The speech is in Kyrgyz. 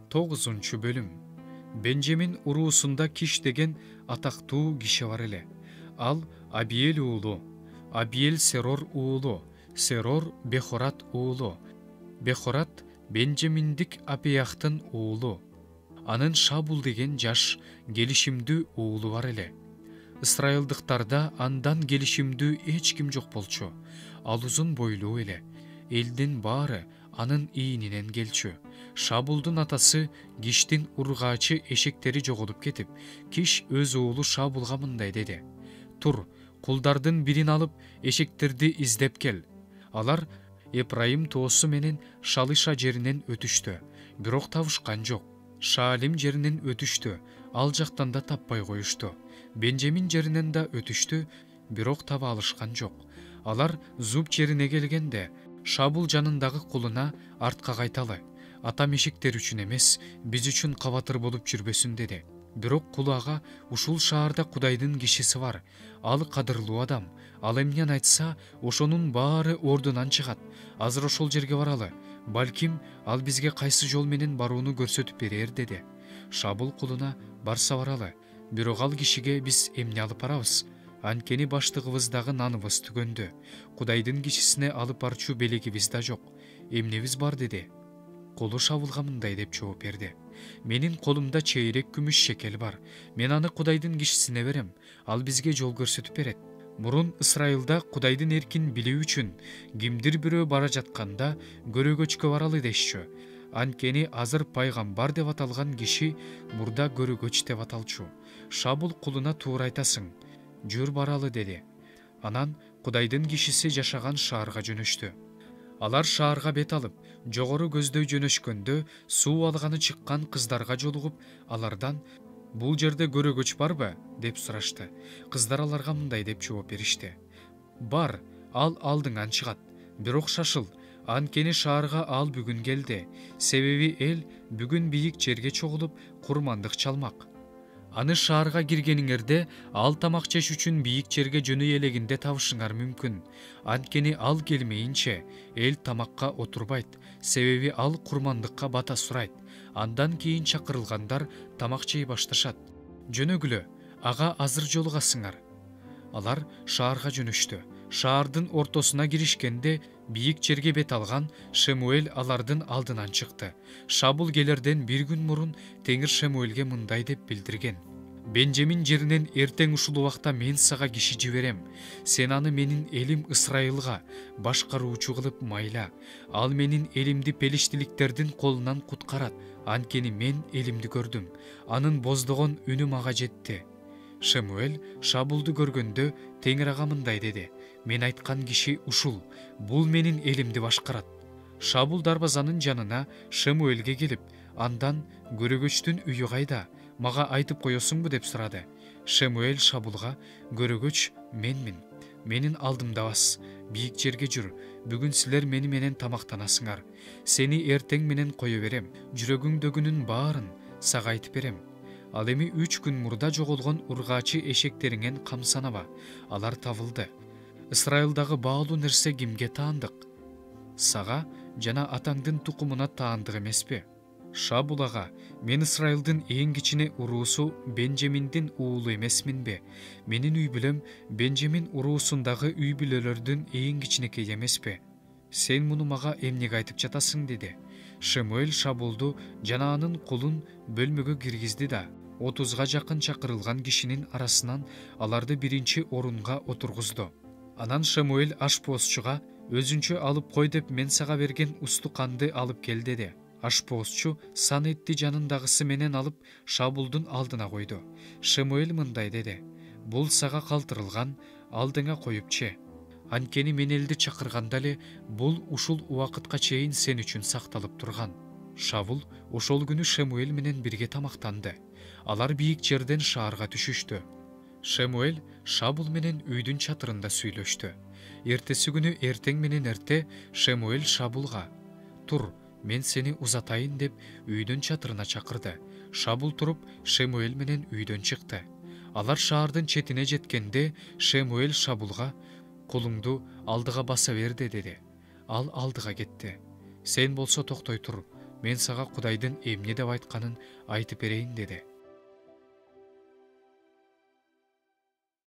9 bölüm. Бенжамин уруусунда Киш деген атактуу киши бар эле. Ал Абиел уулу, Абиел Серор уулу, Серор Бехорат уулу, Бехорат Бенжаминдик Апияхтын уулу. Анын Шабул деген жаш келишимдүү уулу бар эле. Ысрайылдыктарда андан келишимдүү эч ким жок болчу. Ал узун бойлуу эле. Элдин баары анын ийининен келчү. Шабулдун атасы Киштин ургаачы эшектери жоголуп кетип, Киш өз уулу Шабулга мындай деди: "Тур, кулдардын бирин алып, эшектерди издеп кел." Алар Эпрайым тоосу менен Шалыша жеринен өтүштү, бирок табышкан жок. Шаалим жеринен өтүштү, ал жактан да таппай коюшту. Бенжамин жеринен да өтүштү, бирок таба алышкан жок. Алар Зуб жерине келгенде Шабул жанындагы кулуна артка кайталы. Атам эшектер үчүн эмес, биз үчүн кабатыр болуп жүрбөсүн деди. Бирок кулу ага ушул шаарда Кудайдын кишиси бар. Ал кадырлуу адам. Ал эмнени айтса, ошонун баары ордунан чыгат. Азыр ошол жерге баралы. Балким ал бизге кайсы жол менен барууну көрсөтүп берер деди. Шабул кулуна: "Барса баралы. Бирок ал кишиге биз эмне алып барабыз? Анткени баштыгыбыздагы наныбыз түгөндү. Кудайдын кишисине алып барчу белегибиз да жок. Эмнебиз бар?" деди. Кулу Шабулга мындай деп жооп берди: "Менин колумда чейрек күмүш шекел бар. Мен аны Кудайдын кишисине берем. Ал бизге жол көрсөтүп берет. Мурун Ысрайылда Кудайдын эркин билүү үчүн кимдир бирөө бара жатканда көрөгөчкө баралы дешчү. Анткени азыр пайгамбар деп аталган киши мурда көрөгөч деп аталчу. Шабул кулуна туура айтасың. Жүр баралы" деди. Анан Кудайдын кишиси жашаган шаарга жөнөштү. Алар шаарга бет алып, жогору көздөй жөнөшкөндө суу алганы чыккан кыздарга жолугуп, алардан: "Бул жерде көрөгөч барбы?" деп сурашты. Кыздар аларга мындай деп жооп беришти: "Бар, ал алдыңан чыгат. Бирок шашыл, анткени шаарга ал бүгүн келди. Себеби эл бүгүн бийик жерге чогулуп курмандык чалмак. Аны шаарга киргениңерде ал тамак жеш үчүн бийик жерге жөнөй элегинде табышыңар мүмкүн. Анткени ал келмейинче эл тамакка отурбайт, себеби ал курмандыкка бата сурайт. Андан кийин чакырылгандар тамак жей башташат. Жөнөгүлө, ага азыр жолугасыңар." Алар шаарга жөнөштү. Шаардын ортосуна киришкенде бийик жерге бет алган Шемуэль алардын алдынан чыкты. Шабул келерден бир күн мурун Теңир Шемуэлге мындай деп билдирген: "Бенжамин жеринен эртең ушул убакта мен сага киши жиберем. Сен аны менин элим Ысрайылга башкаруучу кылып майла. Ал менин элимди пелиштиликтердин колунан куткарат. Анткени мен элимди көрдүм. Анын боздогон үнү мага жетти." Шемуэль Шабулду көргөндө Теңир ага мындай деди: "Мен айткан киши ушул. Бул менин элимди башкарат." Шабул дарбазанын жанына Шемуэлге келип, андан: "Көрөгөчтүн үйү кайда? Мага айтып коесуңбу?" деп сурады. Шемуэль Шабулга: "Көрөгөч менмин. Менин алдымда бас. Бийик жерге жүр. Бүгүн силер мени менен тамактанасыңар. Сени эртең менен кое берем. Жүрөгүңдөгүнүн баарын сага айтып берем. Ал эми 3 күн мурда жоголгон ургаачы эшектериңен камсанаба. Алар табылды. Ысрайылдагы баалуу нерсе кимге таандык? Сага жана атаңдын тукумуна таандык эмеспи?" Шабул ага: "Мен Ысрайылдын эң кичине уруусу Бенжаминдин уулу эмесминби? Менин үй бүлөм Бенжамин уруусундагы үй бүлөлөрдүн эң кичинекей эмеспи? Сен муну мага эмнеге айтып жатасың?" деди. Шемуэль Шабулду жана анын кулун бөлмөгө киргизди да 30га жакын чакырылган кишинин арасынан аларды биринчи орунга отургузду. Анан Шемуэль ашпоозчуга: "Өзүнчө алып кой деп мен сага берген усту канды алып кел" деди. Ашпоозчу сан этти жанындагысы менен алып Шабулдун алдына койду. Шемуэль мындай деди: "Бул сага калтырылган, алдыңа коюп че. Анткени мен элди чакырганда эле бул ушул убакытка чейин сен үчүн сакталып турган." Шабул ошол күнү Шемуэль менен бирге тамактанды. Алар бийик жерден шаарга түшүштү. Шемуэль Шабул менен үйдүн чатырында сүйлөштү. Эртеси күнү эртең менен эрте Шемуэль Шабулга: "Тур, мен сени узатайын" деп үйдүн чатырына чакырды. Шабул туруп Шемуэль менен үйдөн чыкты. Алар шаардын четине жеткенде Шемуэль Шабулга: "Кулуңду алдыга баса берди" деди. Ал алдыга кетти. "Сен болсо токтой тур. мен сага Кудайдын эмне деп айтканын айтып берейин деди.